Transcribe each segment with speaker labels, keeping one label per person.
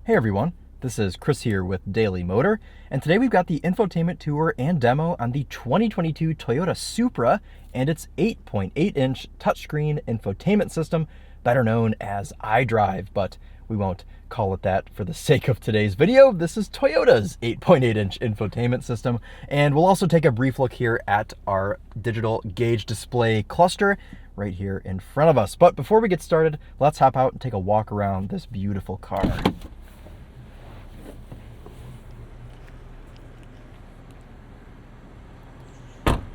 Speaker 1: Hey everyone, this is Chris here with Daily Motor, and today we've got the infotainment tour and demo on the 2022 Toyota Supra and its 8.8-inch touchscreen infotainment system, better known as iDrive, but we won't call it that for the sake of today's video. This is Toyota's 8.8-inch infotainment system, and we'll also take a brief look here at our digital gauge display cluster right here in front of us. But before we get started, let's hop out and take a walk around this beautiful car.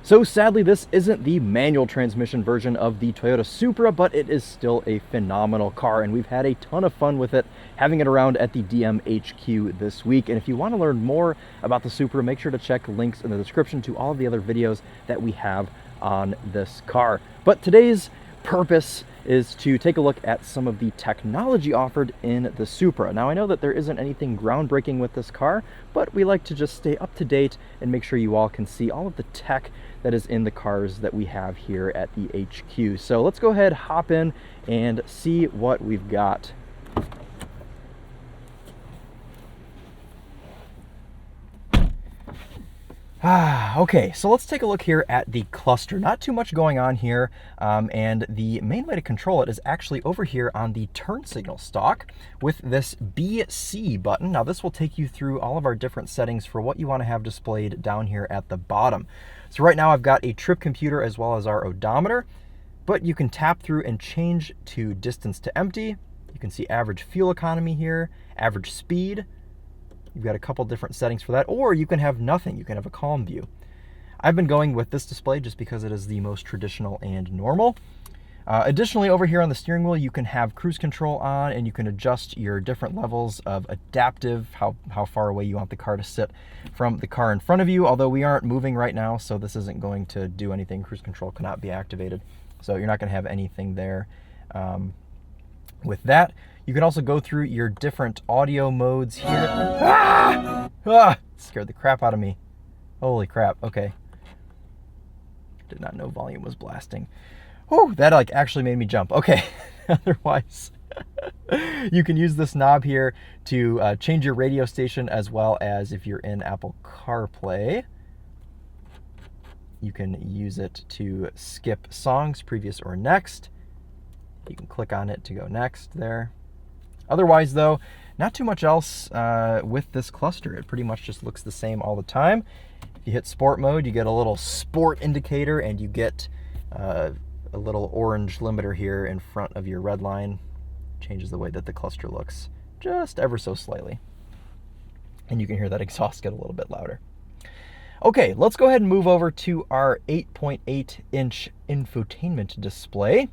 Speaker 1: So sadly, this isn't the manual transmission version of the Toyota Supra, but it is still a phenomenal car, and we've had a ton of fun with it, having it around at the DMHQ this week. And if you want to learn more about the Supra, make sure to check links in the description to all of the other videos that we have on this car. But today's purpose is to take a look at some of the technology offered in the Supra. Now, I know that there isn't anything groundbreaking with this car, but we like to just stay up to date and make sure you all can see all of the tech that is in the cars that we have here at the HQ. So let's go ahead, hop in, and see what we've got. Okay, so let's take a look here at the cluster. Not too much going on here, and the main way to control it is actually over here on the turn signal stalk with this BC button. Now this will take you through all of our different settings for what you want to have displayed down here at the bottom. So right now I've got a trip computer as well as our odometer, but you can tap through and change to distance to empty. You can see average fuel economy here, average speed. You've got a couple different settings for that, or you can have nothing. You can have a calm view. I've been going with this display just because it is the most traditional and normal. Additionally, over here on the steering wheel, you can have cruise control on, and you can adjust your different levels of adaptive, how far away you want the car to sit from the car in front of you, although we aren't moving right now, so this isn't going to do anything. Cruise control cannot be activated, so you're not going to have anything there with that. You can also go through your different audio modes here. Scared the crap out of me. Holy crap, okay. Did not know volume was blasting. Oh, that like actually made me jump. Okay, otherwise, you can use this knob here to change your radio station, as well as if you're in Apple CarPlay, you can use it to skip songs, previous or next. You can click on it to go next there. Otherwise, though, not too much else with this cluster. It pretty much just looks the same all the time. If you hit sport mode, you get a little sport indicator, and you get a little orange limiter here in front of your red line. Changes the way that the cluster looks just ever so slightly. And you can hear that exhaust get a little bit louder. Okay, let's go ahead and move over to our 8.8-inch infotainment display.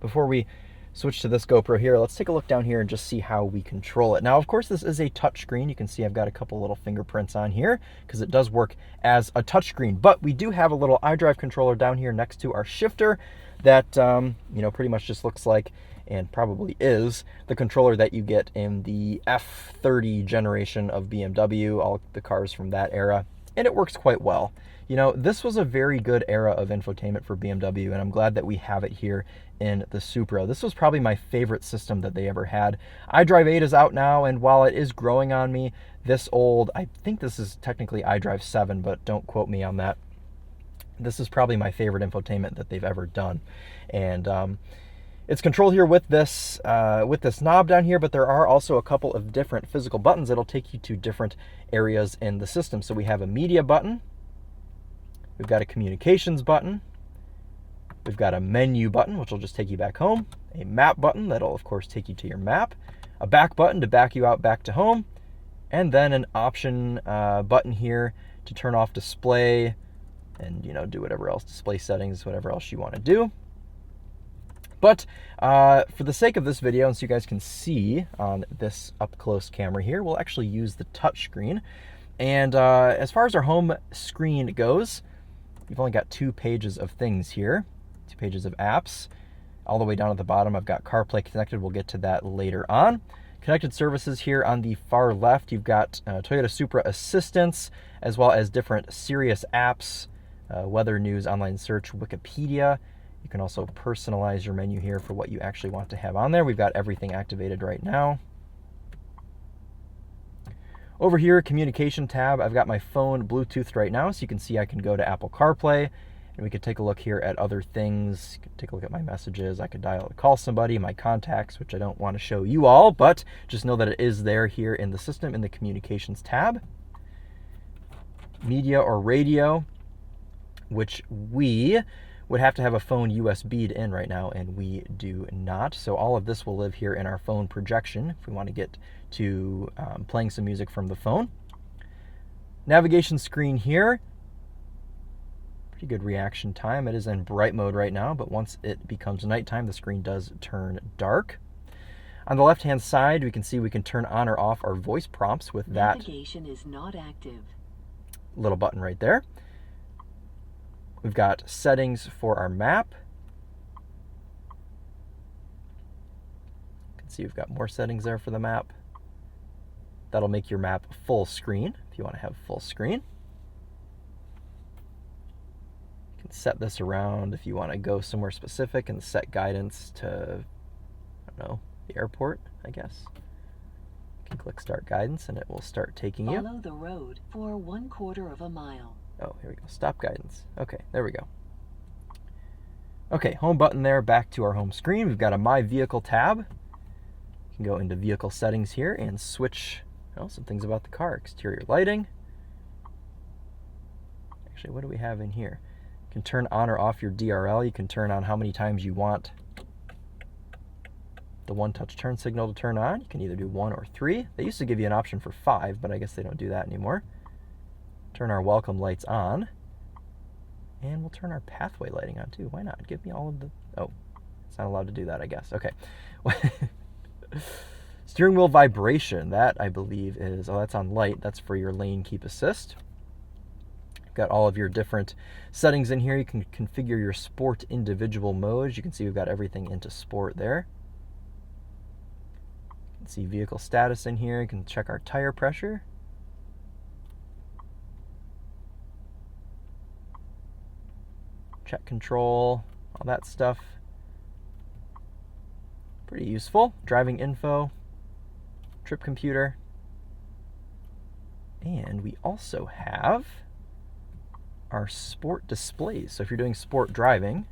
Speaker 1: Before we switch to this GoPro here, let's take a look down here and just see how we control it. Now, of course, this is a touchscreen. You can see I've got a couple little fingerprints on here because it does work as a touchscreen, but we do have a little iDrive controller down here next to our shifter that, pretty much just looks like, and probably is, the controller that you get in the F30 generation of BMW, all the cars from that era, and it works quite well. You know, this was a very good era of infotainment for BMW, and I'm glad that we have it here in the Supra. This was probably my favorite system that they ever had. iDrive 8 is out now, and while it is growing on me, this old, I think this is technically iDrive 7, but don't quote me on that. This is probably my favorite infotainment that they've ever done. And it's controlled here with this knob down here, but there are also a couple of different physical buttons that'll take you to different areas in the system. So we have a media button. We've got a communications button. We've got a menu button, which will just take you back home. A map button that'll, of course, take you to your map. A back button to back you out back to home. And then an option button here to turn off display and, do whatever else, display settings, whatever else you want to do. But for the sake of this video, and so you guys can see on this up-close camera here, we'll actually use the touch screen. And as far as our home screen goes, you've only got 2 pages of things here, 2 pages of apps. All the way down at the bottom, I've got CarPlay connected. We'll get to that later on. Connected services here on the far left, you've got Toyota Supra assistance, as well as different Sirius apps, weather, news, online search, Wikipedia. You can also personalize your menu here for what you actually want to have on there. We've got everything activated right now. Over here, communication tab, I've got my phone Bluetoothed right now, so you can see I can go to Apple CarPlay, and we could take a look here at other things. You can take a look at my messages. I could dial to call somebody, my contacts, which I don't want to show you all, but just know that it is there here in the system in the communications tab. Media or radio, which we would have to have a phone USB'd in right now, and we do not. So all of this will live here in our phone projection if we want to get to playing some music from the phone. Navigation screen here. Pretty good reaction time. It is in bright mode right now, but once it becomes nighttime, the screen does turn dark. On the left-hand side, we can see we can turn on or off our voice prompts with that
Speaker 2: Navigation is not active.
Speaker 1: little button right there. We've got settings for our map. You can see we've got more settings there for the map. That'll make your map full screen if you want to have full screen. You can set this around if you want to go somewhere specific and set guidance to, I don't know, the airport, I guess. You can click Start Guidance and it will start taking you.
Speaker 2: Follow the road for 1/4 mile.
Speaker 1: Oh, here we go. Stop guidance. Okay, there we go. Okay, home button there, back to our home screen. We've got a My Vehicle tab. You can go into vehicle settings here and switch some things about the car. Exterior lighting. Actually, what do we have in here? You can turn on or off your DRL. You can turn on how many times you want the one-touch turn signal to turn on. You can either do 1 or 3. They used to give you an option for 5, but I guess they don't do that anymore. Turn our welcome lights on, and we'll turn our pathway lighting on too. Why not? Give me all of the, oh, it's not allowed to do that, I guess. Okay. Steering wheel vibration, that I believe is, oh, that's on light. That's for your lane keep assist. You've got all of your different settings in here. You can configure your sport individual modes. You can see we've got everything into sport there. You can see vehicle status in here. You can check our tire pressure. Check control, all that stuff. Pretty useful. Driving info, trip computer. And we also have our sport displays. So if you're doing sport driving,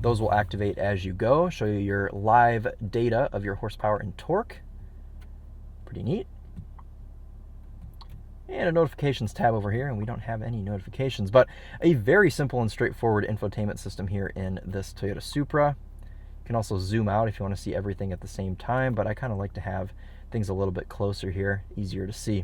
Speaker 1: those will activate as you go, show you your live data of your horsepower and torque. Pretty neat. And a notifications tab over here, and we don't have any notifications, but a very simple and straightforward infotainment system here in this Toyota Supra. You can also zoom out if you want to see everything at the same time, but I kind of like to have things a little bit closer here, easier to see.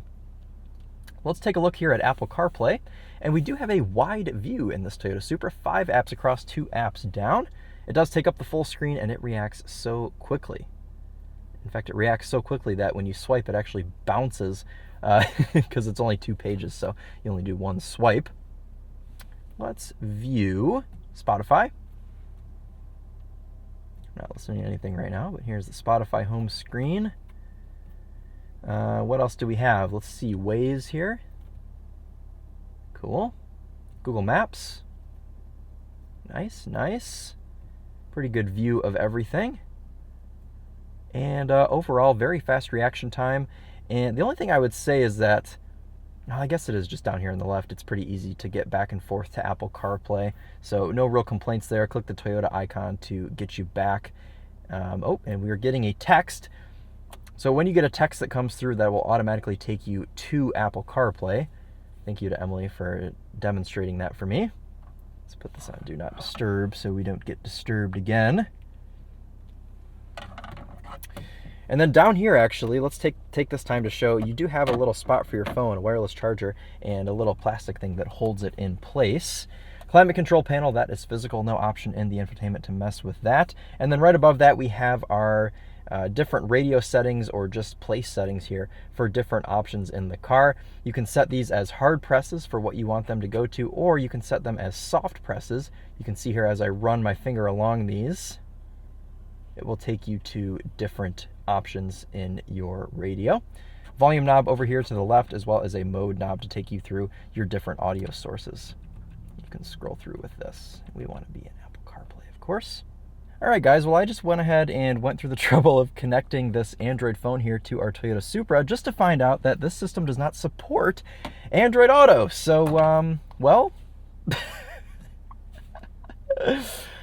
Speaker 1: Let's take a look here at Apple CarPlay, and we do have a wide view in this Toyota Supra, 5 apps across, 2 apps down. It does take up the full screen, and it reacts so quickly. In fact, it reacts so quickly that when you swipe, it actually bounces because it's only 2 pages, so you only do 1 swipe. Let's view Spotify. I'm not listening to anything right now, but here's the Spotify home screen. What else do we have? Let's see, Waze here. Cool. Google Maps. Nice, nice. Pretty good view of everything. And overall, very fast reaction time. And the only thing I would say is that, I guess it is just down here on the left. It's pretty easy to get back and forth to Apple CarPlay. So no real complaints there. Click the Toyota icon to get you back. Oh, and we are getting a text. So when you get a text that comes through, that will automatically take you to Apple CarPlay. Thank you to Emily for demonstrating that for me. Let's put this on Do Not Disturb so we don't get disturbed again. And then down here, actually, let's take this time to show you do have a little spot for your phone, a wireless charger, and a little plastic thing that holds it in place. Climate control panel, that is physical, no option in the infotainment to mess with that. And then right above that, we have our different radio settings or just place settings here for different options in the car. You can set these as hard presses for what you want them to go to, or you can set them as soft presses. You can see here as I run my finger along these, it will take you to different options in your radio. Volume knob over here to the left, as well as a mode knob to take you through your different audio sources. You can scroll through with this. We want to be in Apple CarPlay, of course. All right, guys, well, I just went ahead and went through the trouble of connecting this Android phone here to our Toyota Supra just to find out that this system does not support Android Auto. So, well,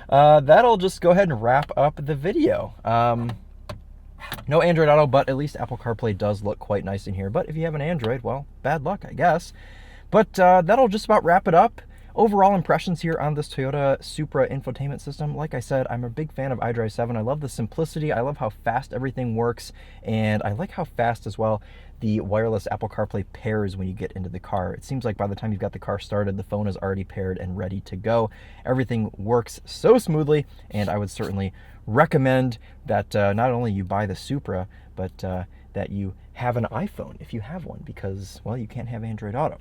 Speaker 1: that'll just go ahead and wrap up the video. No Android Auto, but at least Apple CarPlay does look quite nice in here. But if you have an Android, well, bad luck, I guess. But that'll just about wrap it up. Overall impressions here on this Toyota Supra infotainment system. Like I said, I'm a big fan of iDrive 7. I love the simplicity. I love how fast everything works. And I like how fast as well the wireless Apple CarPlay pairs when you get into the car. It seems like by the time you've got the car started, the phone is already paired and ready to go. Everything works so smoothly, and I would certainly recommend that not only you buy the Supra, but that you have an iPhone if you have one, because, well, you can't have Android Auto.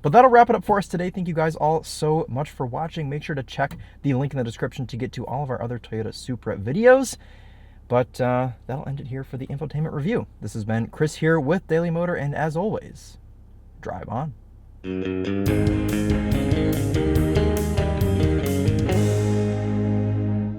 Speaker 1: But that'll wrap it up for us today. Thank you guys all so much for watching. Make sure to check the link in the description to get to all of our other Toyota Supra videos. But that'll end it here for the infotainment review. This has been Chris here with Daily Motor, and as always, drive on.